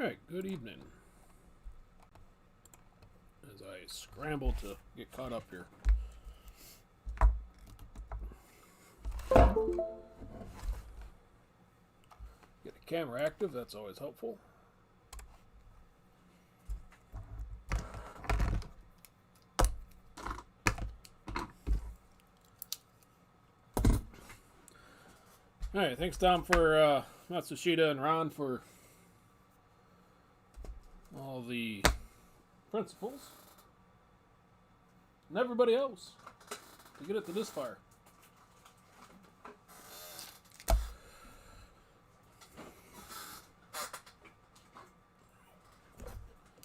Alright, good evening. As I scramble to get caught up here. Get the camera active, that's always helpful. Alright, thanks Tom for Matsushita and Ron for all the principles. And everybody else to get it to this far.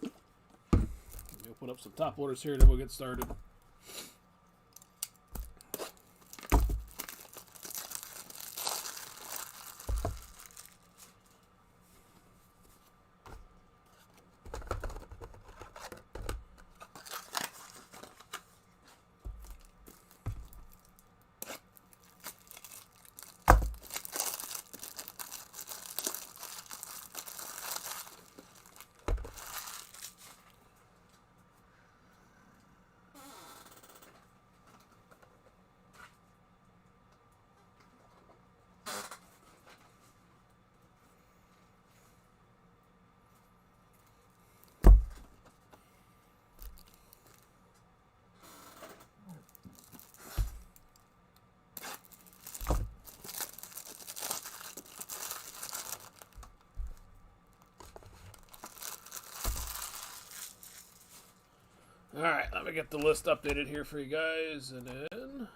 We'll put up some top loaders here, then we'll get started. Alright, let me get the list updated here for you guys, and then...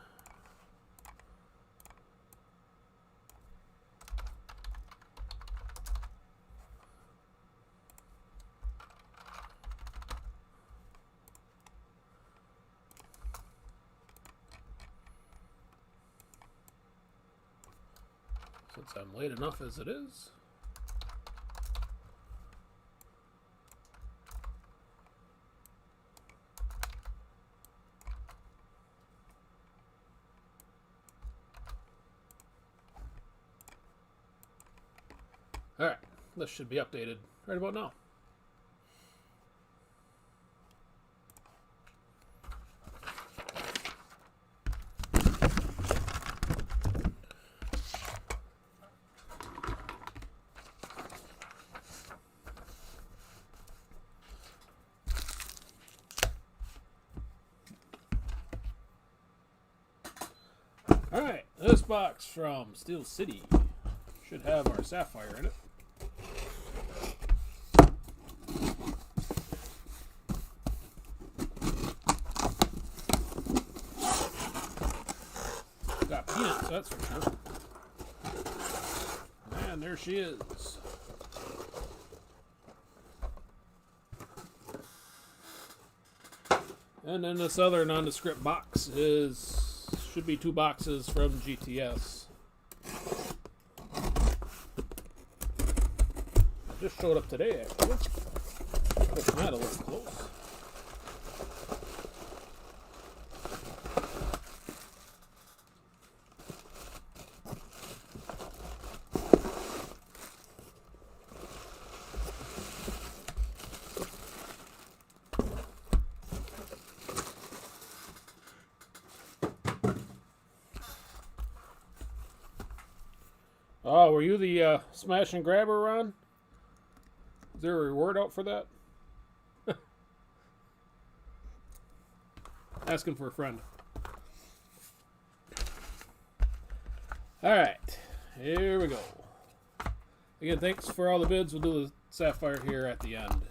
since I'm late enough as it is... Alright, this should be updated right about now. Alright, this box from Steel City should have our Sapphire in it. Got peanuts, that's for sure. And there she is. And then this other nondescript box should be 2 boxes from GTS. Just showed up today, actually. Looking at it a little close. Oh, were you the smash and grabber, Ron? Is there a reward out for that? Asking for a friend. Alright, here we go. Again, thanks for all the bids. We'll do the Sapphire here at the end.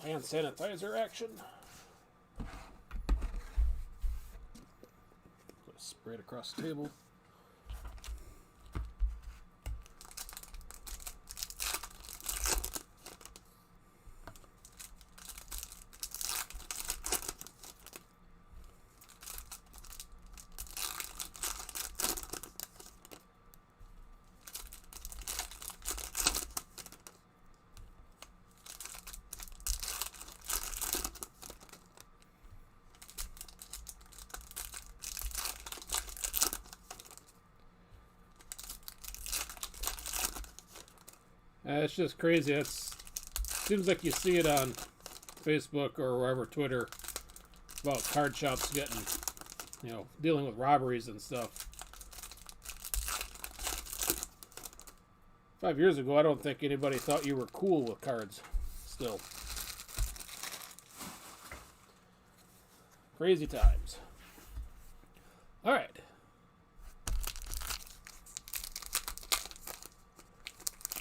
Hand sanitizer action. Spray it across the table. It's just crazy. Seems like you see it on Facebook or wherever, Twitter, about card shops getting, dealing with robberies and stuff. 5 years ago, I don't think anybody thought you were cool with cards. Still. Crazy times. All right.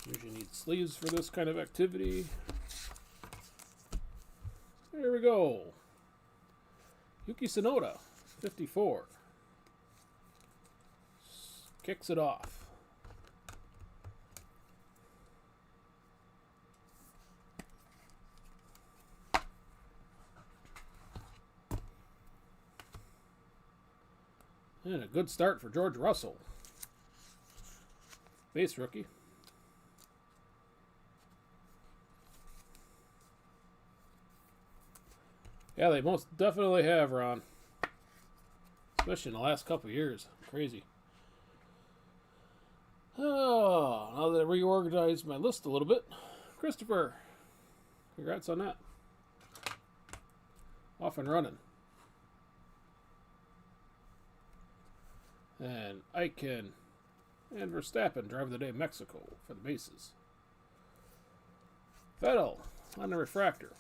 Usually need sleeves for this kind of activity. There we go. Yuki Tsunoda, 54. Kicks it off. And a good start for George Russell. Base rookie. Yeah, they most definitely have, Ron. Especially in the last couple of years. Crazy. Oh, now that I reorganized my list a little bit. Christopher, congrats on that. Off and running. And Eichen and Verstappen drive the day Mexico for the bases. Vettel on the refractor.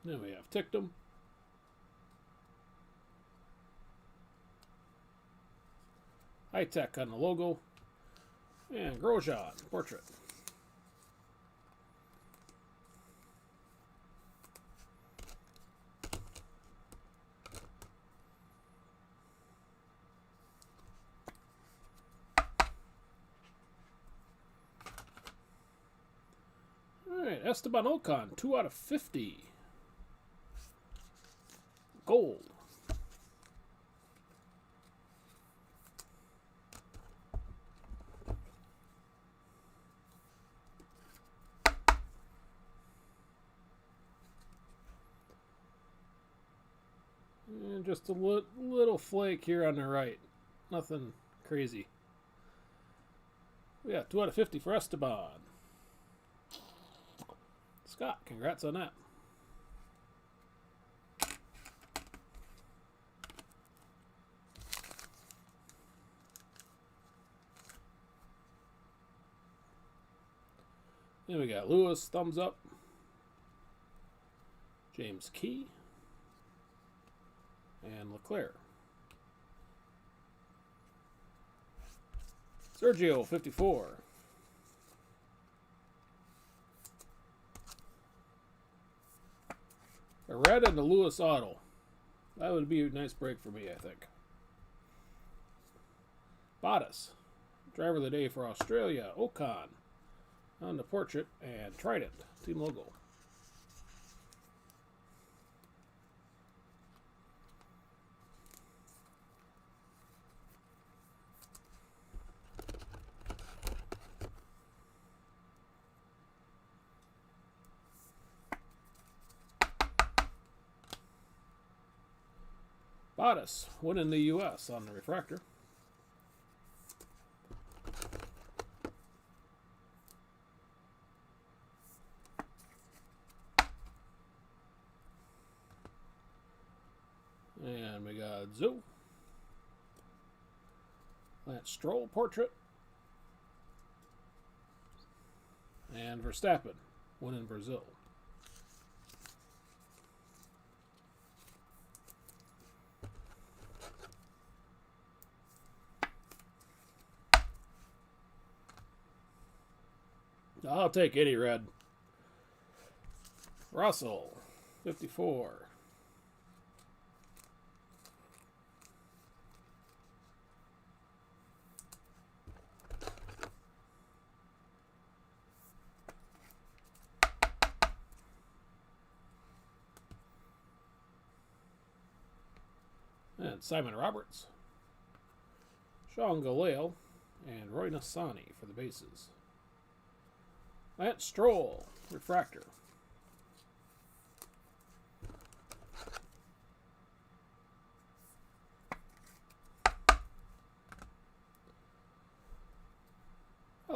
Then we have Tictum. High Tech on the logo. And Grosjean, portrait. All right, Esteban Ocon, 2 out of 50. Gold. And just a little flake here on the right. Nothing crazy. Yeah, 2 out of 50 for Esteban. Scott, congrats on that. Then we got Lewis, thumbs up. James Key. And Leclerc. Sergio, 54. A red and a Lewis auto. That would be a nice break for me, I think. Bottas. Driver of the day for Australia. Ocon. On the portrait. And Trident. Team logo. Bottas winning the U.S. on the refractor. And we got Zhou. Lance Stroll portrait. And Verstappen winning Brazil. I'll take any red. Russell, 54. And Simon Roberts, Sean Galale, and Roy Nassani for the bases. Lance Stroll, refractor.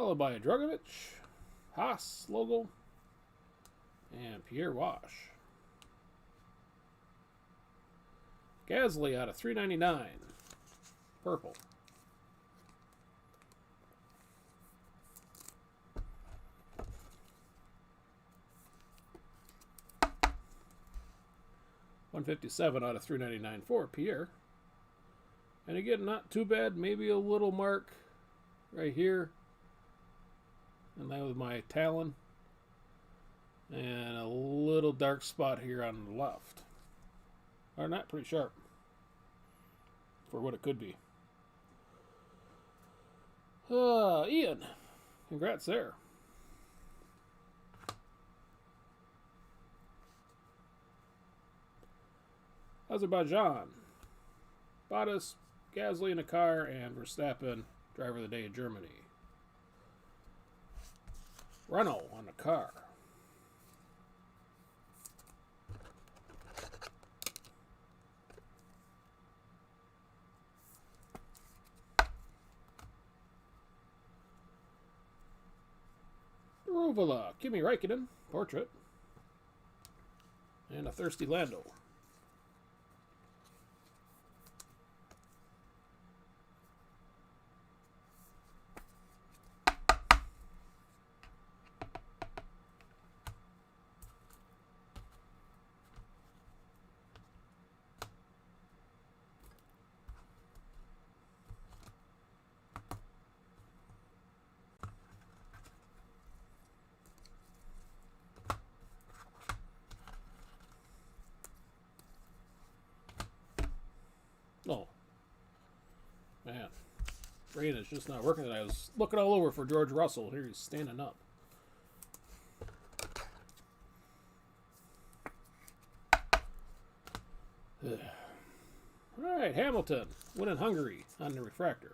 followed by Drogovic, Haas logo, and Pierre Wash. Gasly out of 399, purple. $157 out of 399 for Pierre. And again, not too bad. Maybe a little mark right here. And that was my Talon. And a little dark spot here on the left. Or not, pretty sharp. For what it could be. Ian. Congrats there. Azerbaijan. Bottas, Gasly in a car, and Verstappen, driver of the day of Germany. Renault on the car. Ruvala, Kimi Räikkönen, portrait. And a thirsty Lando. Oh, man. Brain is just not working. I was looking all over for George Russell. Here he's standing up. All right, Hamilton winning Hungary on the refractor.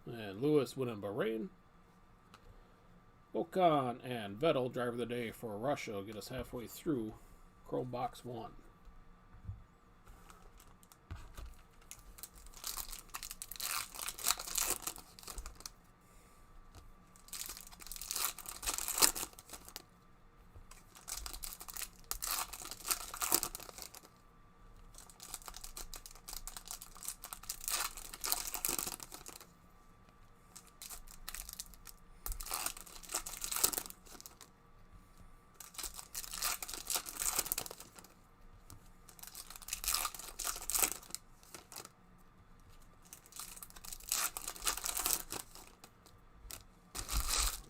And Lewis winning Bahrain. Ocon and Vettel, driver of the day for Russia, get us halfway through Chrome Box 1.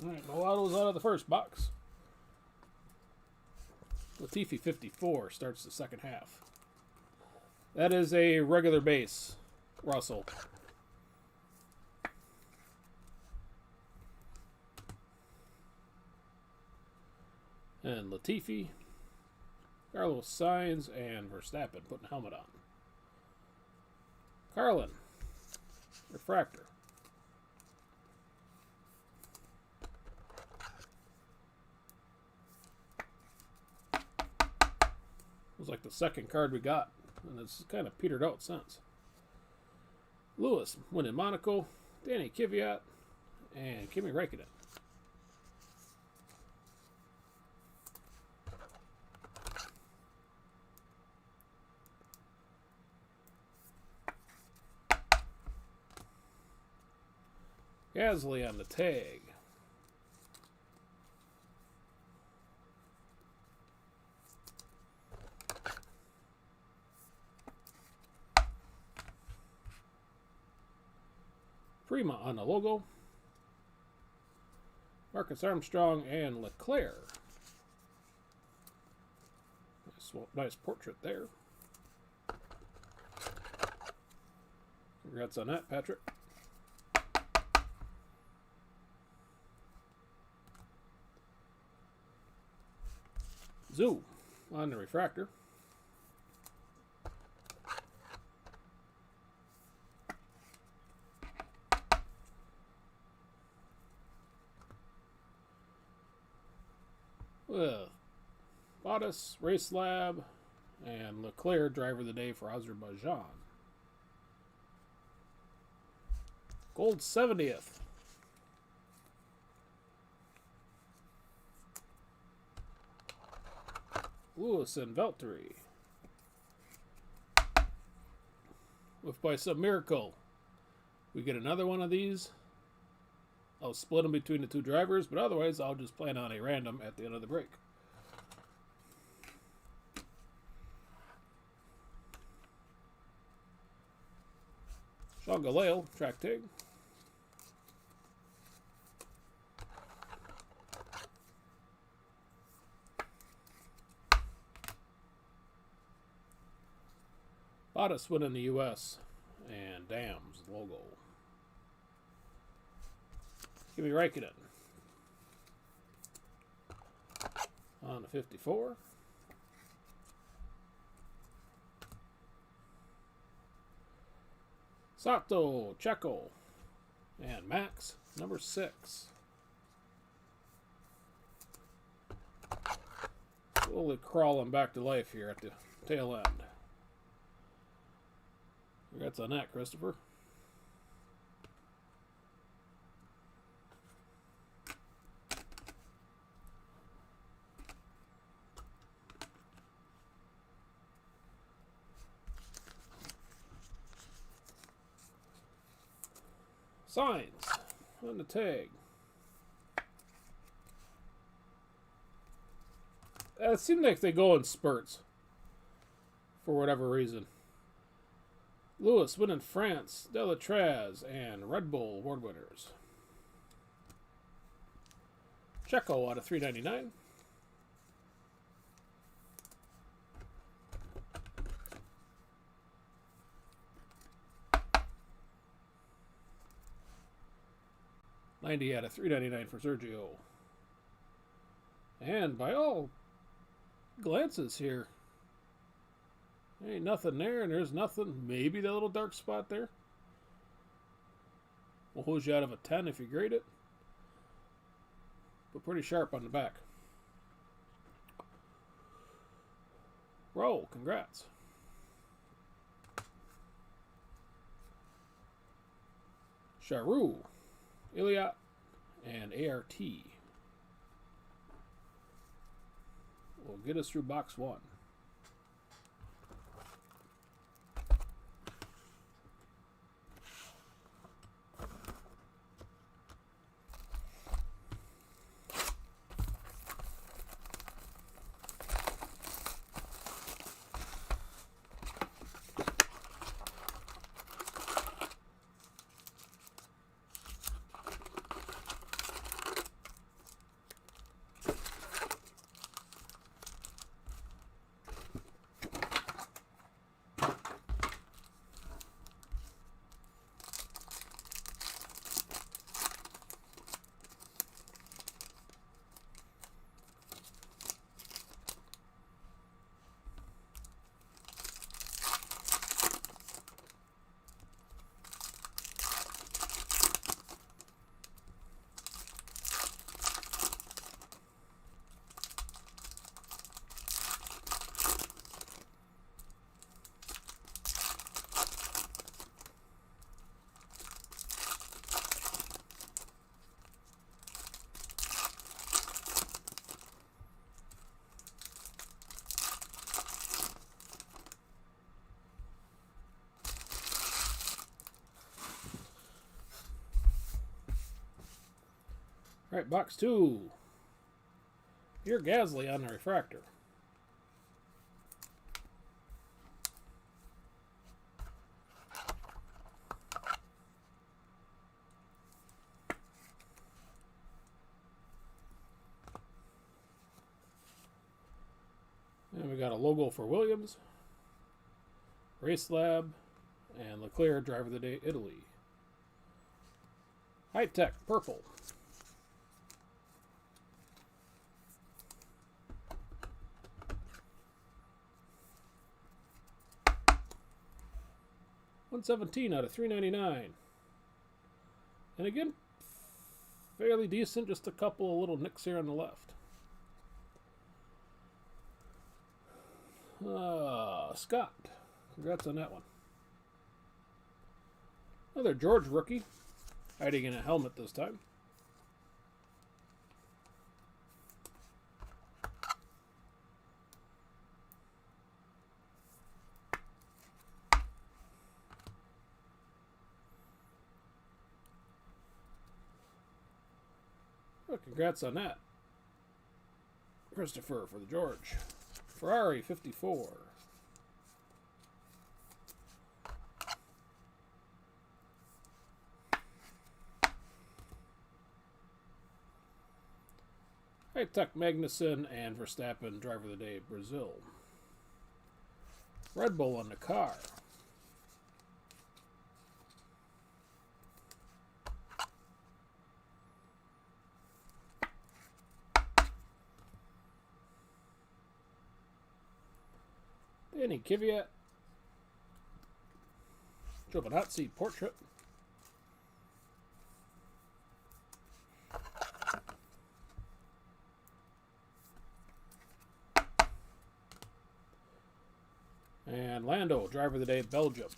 Alright, no autos out of the first box. Latifi 54 starts the second half. That is a regular base, Russell. And Latifi, Carlos Sainz, and Verstappen putting a helmet on. Carlin, refractor. Was like the second card we got, and it's kind of petered out since. Lewis winning Monaco, Danny Kvyat, and Kimi Räikkönen. Gasly on the tag. Prima on the logo. Marcus Armstrong and Leclerc. Nice portrait there. Congrats on that, Patrick. Zoo on the refractor. With Bottas, Race Lab, And Leclerc, driver of the day for Azerbaijan. Gold 70th. Lewis and Valtteri. If by some miracle we get another one of these, I'll split them between the two drivers, but otherwise I'll just plan on a random at the end of the break. Sean Galale, track tag. Bottas winning the U.S. and Dams logo. Give me Raikkonen. On the 54. Sato, Checo, and Max, number 6. Slowly crawling back to life here at the tail end. Congrats on that, Christopher. Signs on the tag. It seems like they go in spurts for whatever reason. Lewis winning France, Delatraz, and Red Bull award winners. Checo out of 399. $90 out of 399 for Sergio. And by all glances here, there ain't nothing there, and there's nothing. Maybe that little dark spot there will hold you out of a 10 if you grade it. But pretty sharp on the back. Roll, congrats. Charu, Iliot, and ART will get us through box 1. All right, box 2. You're Gasly on the refractor. And we got a logo for Williams, Race Lab, and Leclerc, driver of the day, Italy. High Tech, purple. $117 out of 399. And again, fairly decent, just a couple of little nicks here on the left. Scott. Congrats on that one. Another George rookie. Hiding in a helmet this time. Well, congrats on that. Christopher for the George. Ferrari 54. High-Tech Magnussen and Verstappen, driver of the day, Brazil. Red Bull on the car. Danny Kvyat. Giovinazzi portrait. And Lando, driver of the day, Belgium.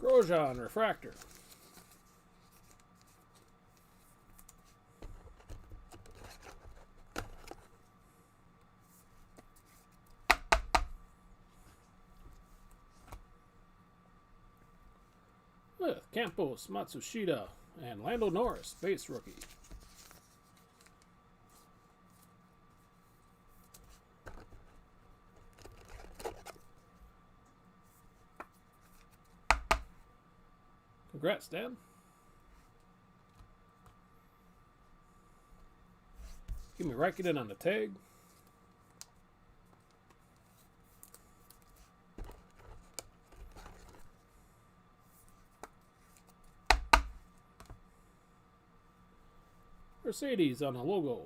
Grosjean, refractor. With Campos, Matsushita, and Lando Norris, base rookie. Congrats, Dan. Give me Raikkonen on the tag. Mercedes on the logo.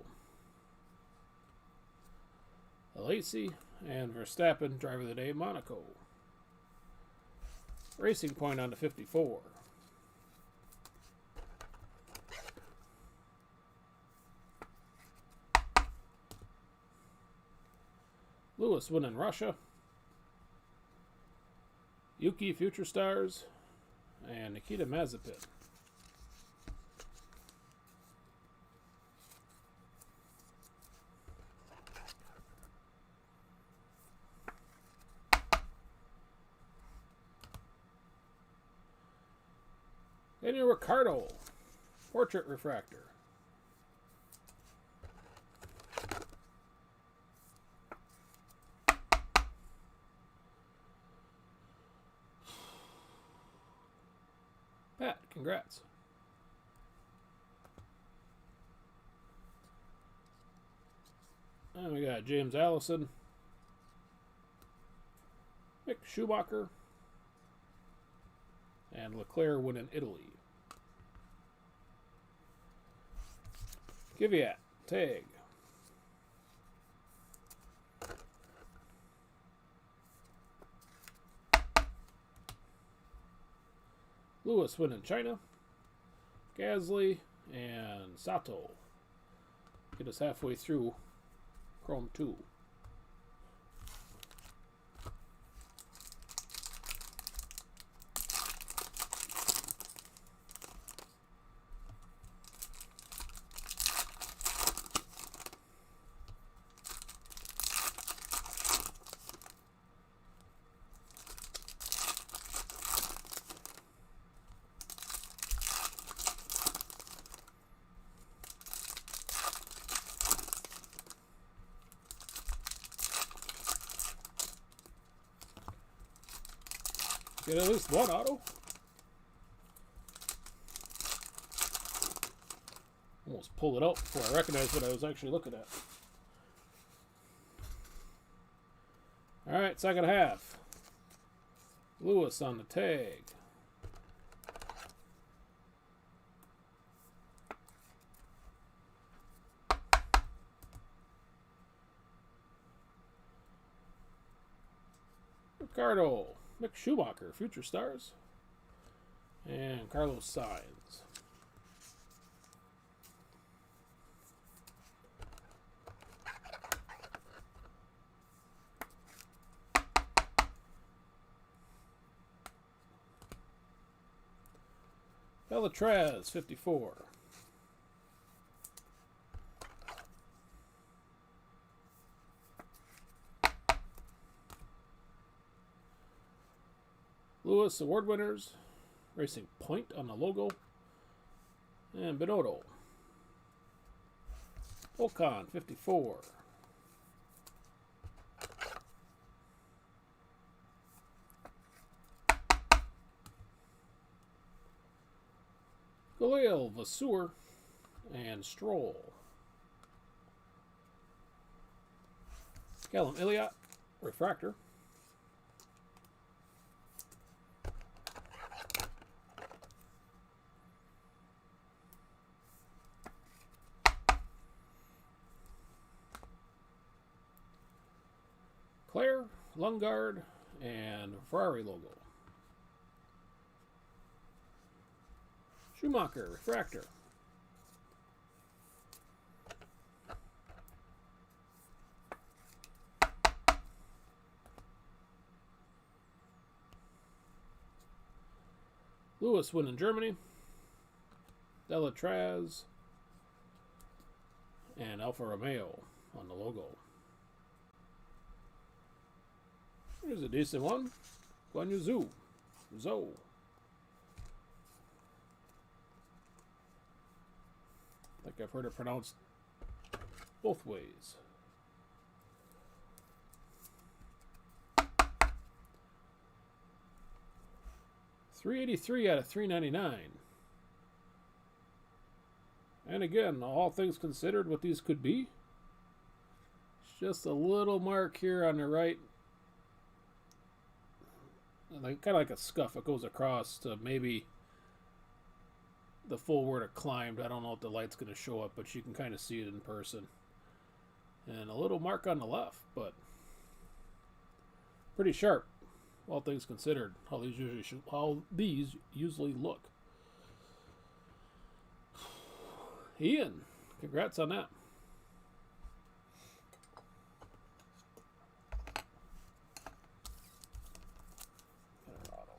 Alesi and Verstappen, driver of the day, Monaco. Racing Point on the 54. Lewis winning Russia. Yuki Future Stars and Nikita Mazepin. Daniel Ricciardo, portrait refractor. Pat, congrats. And we got James Allison, Mick Schumacher, and Leclerc winning Italy. Kvyat, tag. Lewis winning China. Gasly and Sato. Get us halfway through Chrome 2. Get at least one auto. Almost pulled it out before I recognized what I was actually looking at. Alright, second half. Lewis on the tag. Ricardo, Mick Schumacher, Future Stars, and Carlos Sainz. Belatraz, 54. Lewis Award winners, Racing Point on the logo, and Binotto. Volcon, 54. Galil, Vasseur, and Stroll. Callum Elliott, Refractor. Claire, Lundgaard, and Ferrari logo. Schumacher, Refractor. Lewis win in Germany. Belatraz and Alfa Romeo on the logo. Here's a decent one. Guan Yu Zhou. Zhou. I think I've heard it pronounced both ways. $383 out of $399. And again, all things considered, what these could be. It's just a little mark here on the right. Like, kind of like a scuff. It goes across to maybe the full word of climbed. I don't know if the light's going to show up, but you can kind of see it in person. And a little mark on the left, but pretty sharp, all things considered, how these usually look. Ian, congrats on that.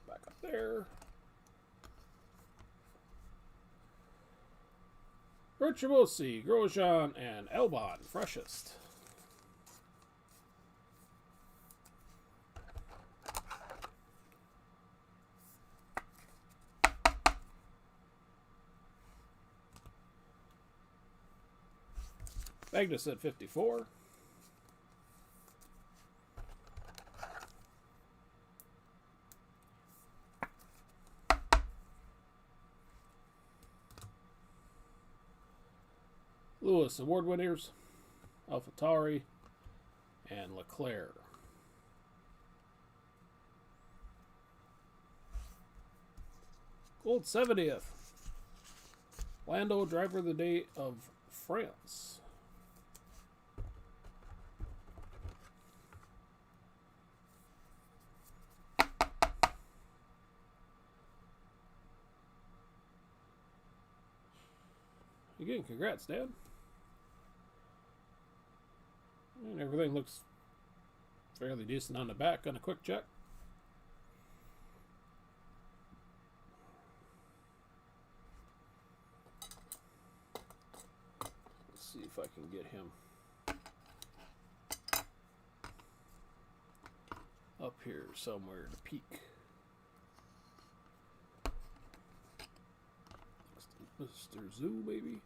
Back up there. Virtuosi, Grosjean, and Albon, freshest. Magnus at 54. Lewis Award winners, AlphaTauri, and Leclerc. Gold 70th. Lando, Driver of the Day of France. Again, congrats, Dad. And everything looks fairly decent on the back on a quick check. Let's see if I can get him up here somewhere to peek. Mr. Zoo, maybe?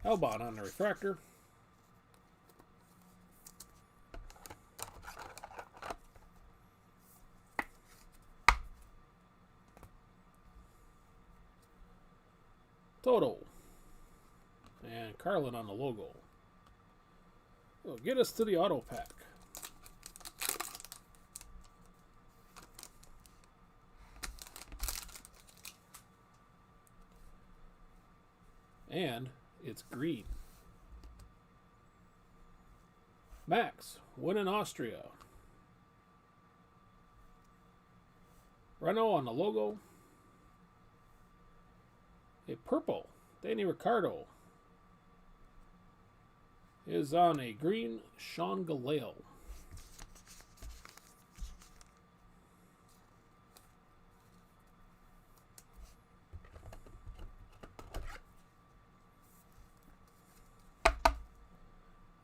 Albon on the refractor. Toto. And Carlin on the logo. It'll get us to the auto pack. And it's green. Max, win in Austria. Renault on the logo. A purple, Danny Ricciardo, is on a green, Sean Galale.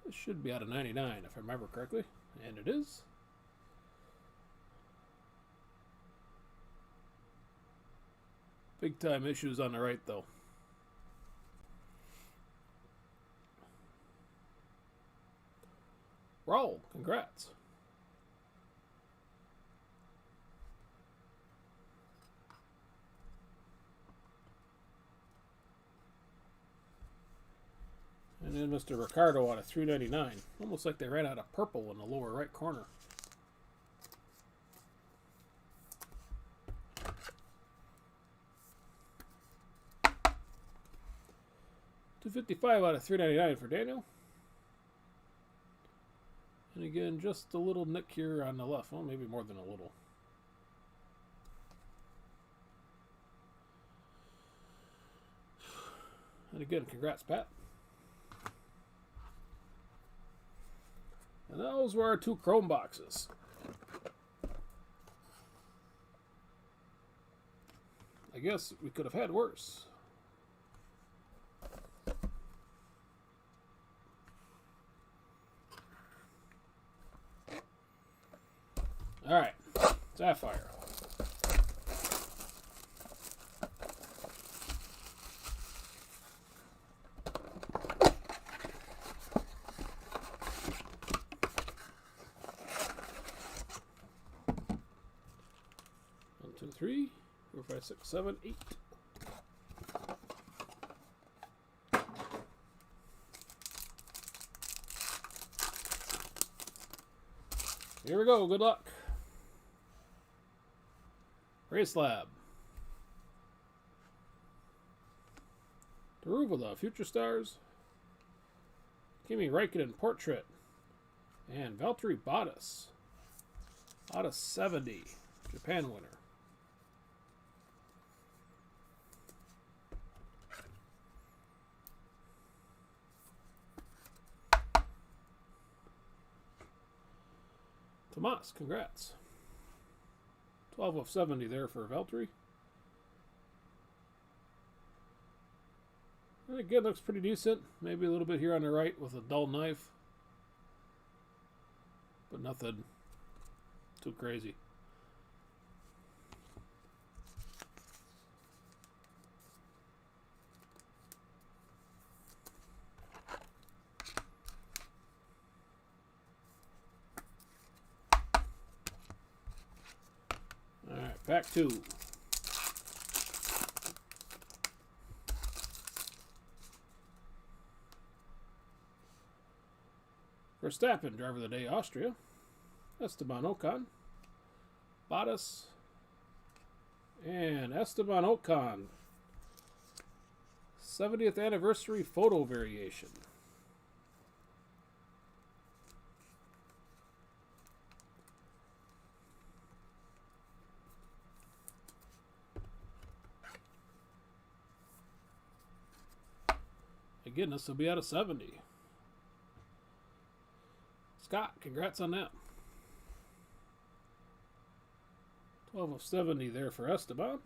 This should be out of 99 if I remember correctly, and it is. Big time issues on the right though. Raul, congrats. And then Mr. Ricardo out of 399. Almost like they ran out of purple in the lower right corner. $255 out of 399 for Daniel. And again, just a little nick here on the left. Well, maybe more than a little. And again, congrats, Pat. And those were our 2 chrome boxes. I guess we could have had worse. All right, Sapphire. One, two, three, 4, 5, 6, 7, 8. Here we go. Good luck. Race Lab. Daruvula, Future Stars. Kimi Räikkönen Portrait. And Valtteri Bottas. Out of 70. Japan winner. Tomas, congrats. 12 of 70 there for Valtteri. And again, looks pretty decent. Maybe a little bit here on the right with a dull knife. But nothing too crazy. Alright, pack 2. Verstappen, driver of the day, Austria. Esteban Ocon. Bottas. And Esteban Ocon. 70th anniversary photo variation. Again, this will be out of 70. Scott, congrats on that. 12 of 70 there for Esteban.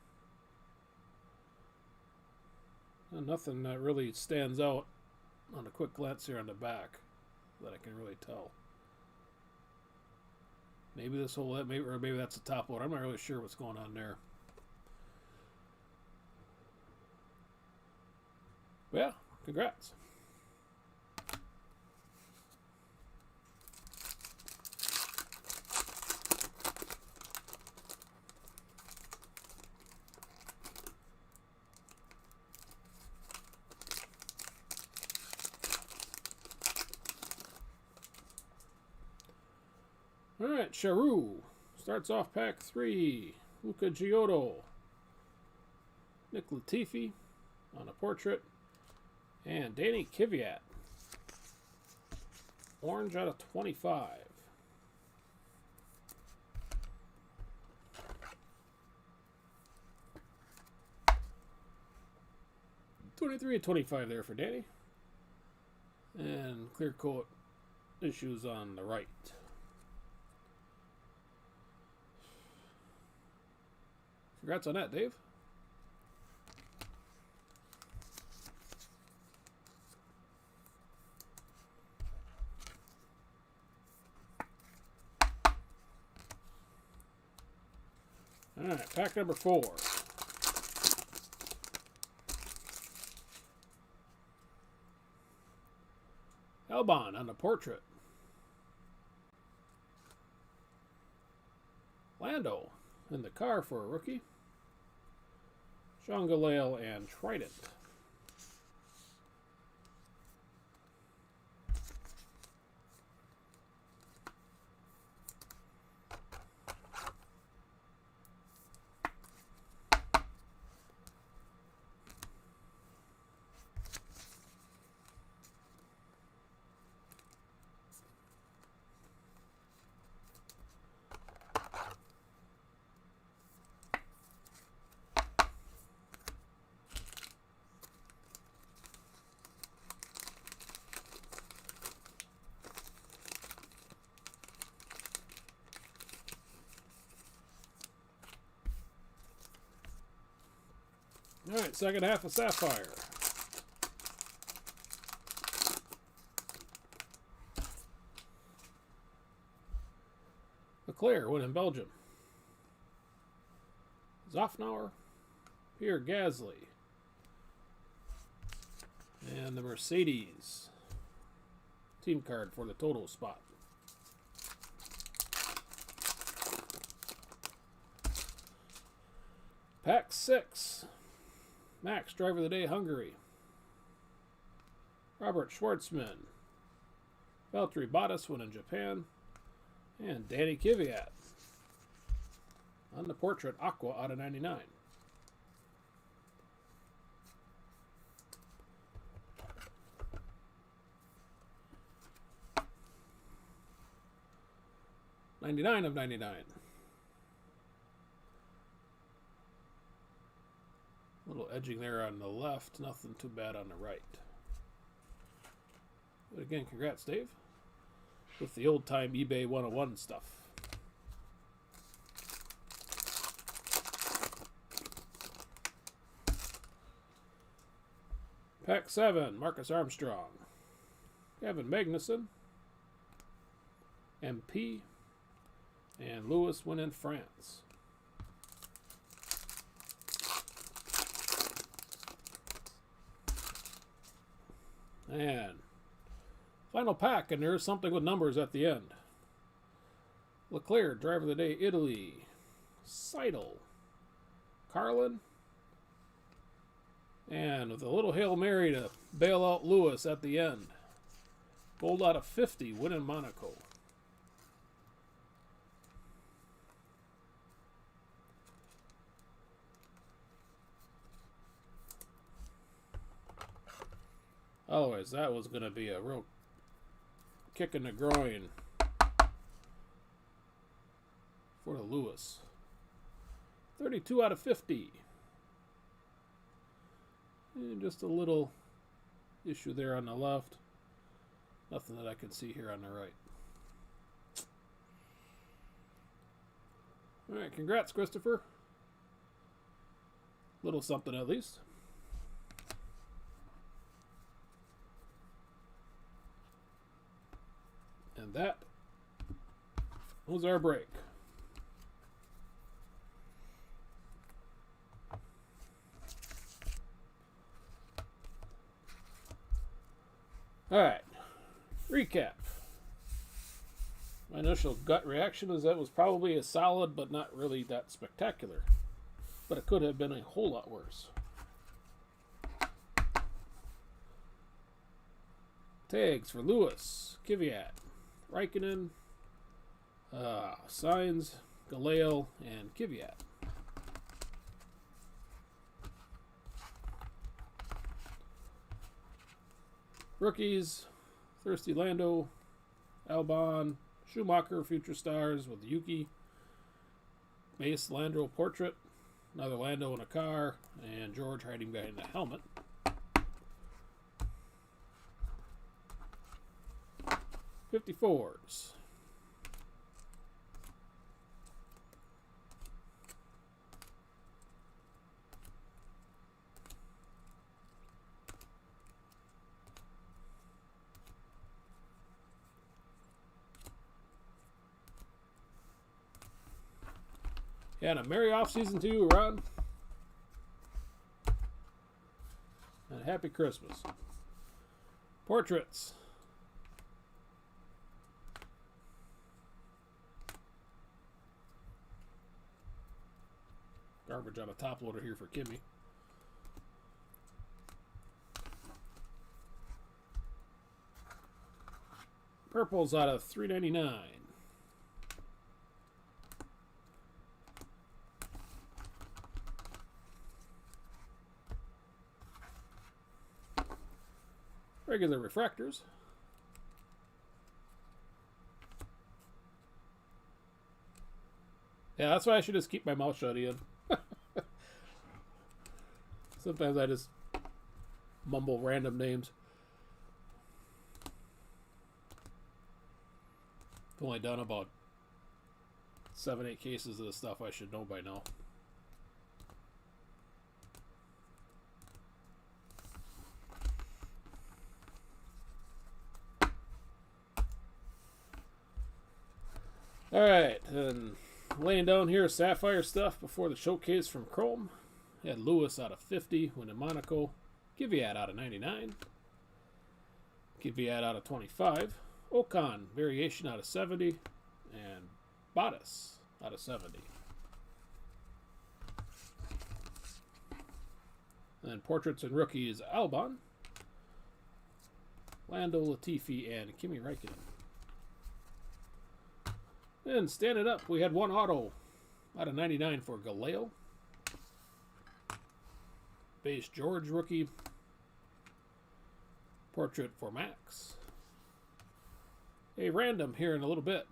And nothing that really stands out on a quick glance here on the back that I can really tell. Maybe this whole, or maybe that's the top load. I'm not really sure what's going on there. But yeah, congrats. All right, Charu starts off pack 3. Luca Giotto. Nick Latifi on a portrait. And Danny Kvyat. Orange out of 25. 23 and 25 there for Danny. And clear coat issues on the right. Congrats on that, Dave. All right, pack number 4. Elbon on the portrait. Lando in the car for a rookie. Sean Galale and Trident. All right, second half of Sapphire. Leclerc win in Belgium. Zofnauer, Pierre Gasly, and the Mercedes team card for the total spot. Pack 6. Max, driver of the day, Hungary. Robert Schwartzman. Valtteri Bottas won in Japan. And Danny Kvyat. On the portrait, Aqua out of 99. $99 of 99. Little edging there on the left, nothing too bad on the right. But again, congrats, Dave, with the old-time eBay 101 stuff. Pack 7, Marcus Armstrong, Kevin Magnussen, MP, and Lewis win in France. And final pack, and there's something with numbers at the end. Leclerc, driver of the day, Italy. Seidel, Carlin, and with a little Hail Mary to bail out Lewis at the end. Gold out of 50, win in Monaco. Otherwise, that was going to be a real kick in the groin for the Lewis. 32 out of 50. And just a little issue there on the left. Nothing that I can see here on the right. All right, congrats, Christopher. Little something at least. And that was our break. All right, recap. My initial gut reaction is that was probably a solid, but not really that spectacular. But it could have been a whole lot worse. Tags for Lewis, Kvyat, Raikkonen, Sainz, Galale, and Kvyat. Rookies, Thirsty Lando, Albon, Schumacher, Future Stars with Yuki, base Lando portrait, another Lando in a car, and George hiding behind the helmet. '54s. Yeah, and a merry off season to you, Ron. And a happy Christmas. Portraits. Garbage on a top loader here for Kimmy. Purples out of $3.99. Regular refractors. Yeah, that's why I should just keep my mouth shut, Ian. Sometimes I just mumble random names. I've only done about 7-8 cases of this stuff. I should know by now. Alright, and laying down here Sapphire stuff before the showcase from Chrome. Had Lewis out of 50, went in Monaco. Kvyat out of 99. Kvyat out of 25. Ocon, variation out of 70. And Bottas out of 70. And then portraits and rookies, Albon, Lando, Latifi, and Kimi Räikkönen. And standing up, we had one auto out of 99 for Galeo. Base George rookie. Portrait for Max. A random here in a little bit.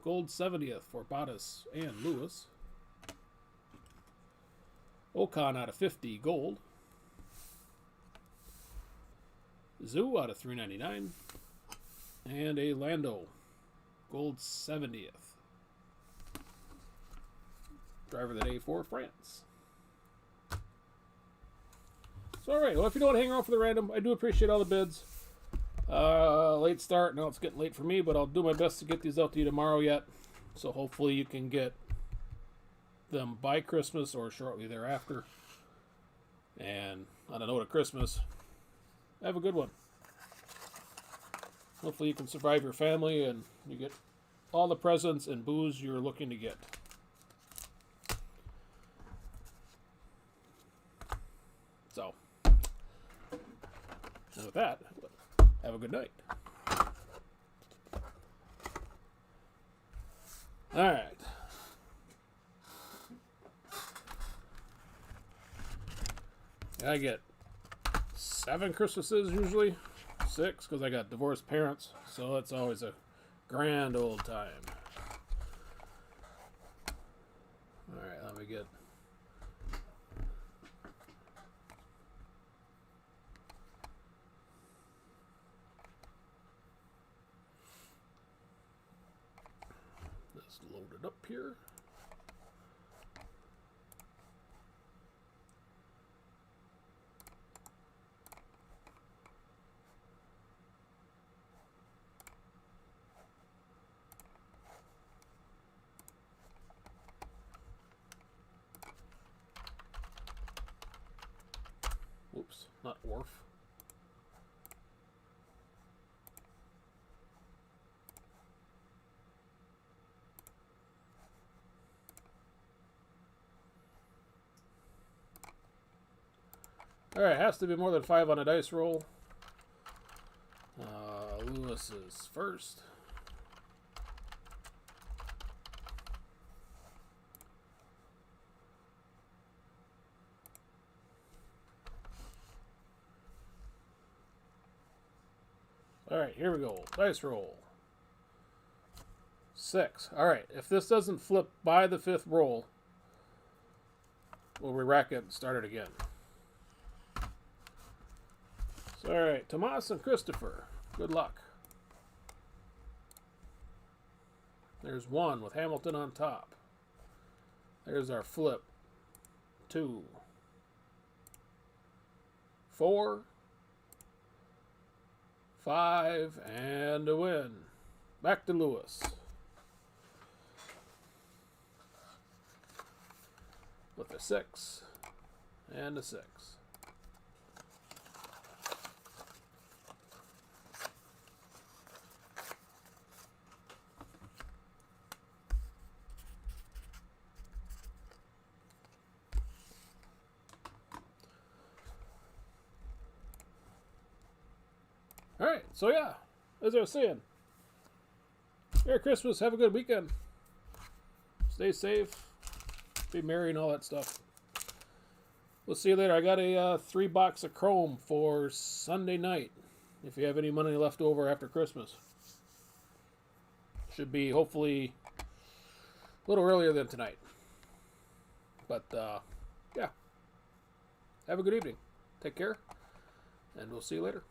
Gold 70th for Bottas and Lewis. Ocon out of 50, gold. Zoo out of $3.99. And a Lando, gold 70th. Driver of the day for France. So, alright, well, if you don't want to hang around for the random, I do appreciate all the bids. Late start. Now it's getting late for me, but I'll do my best to get these out to you tomorrow yet. So hopefully you can get them by Christmas or shortly thereafter. And on a note of Christmas, have a good one. Hopefully you can survive your family and you get all the presents and booze you're looking to get. So, and with that, have a good night. All right. I get 7 Christmases usually. 6 because I got divorced parents. So it's always a grand old time. All right, let me get... this loaded up here. Oops, not Orf. Alright, has to be more than 5 on a dice roll. Lewis is first. Alright, here we go. Dice roll. 6. All right. If this doesn't flip by the 5th roll, we'll re-rack it and start it again. So, all right. Tomas and Christopher, good luck. There's 1 with Hamilton on top. There's our flip. 2. 4. 5. And a win. Back to Lewis. With a 6. And a 6. Alright, so yeah, as I was saying, Merry Christmas, have a good weekend. Stay safe, be merry and all that stuff. We'll see you later. I got a 3 box of Chrome for Sunday night, if you have any money left over after Christmas. Should be hopefully a little earlier than tonight. But, yeah. Have a good evening. Take care, and we'll see you later.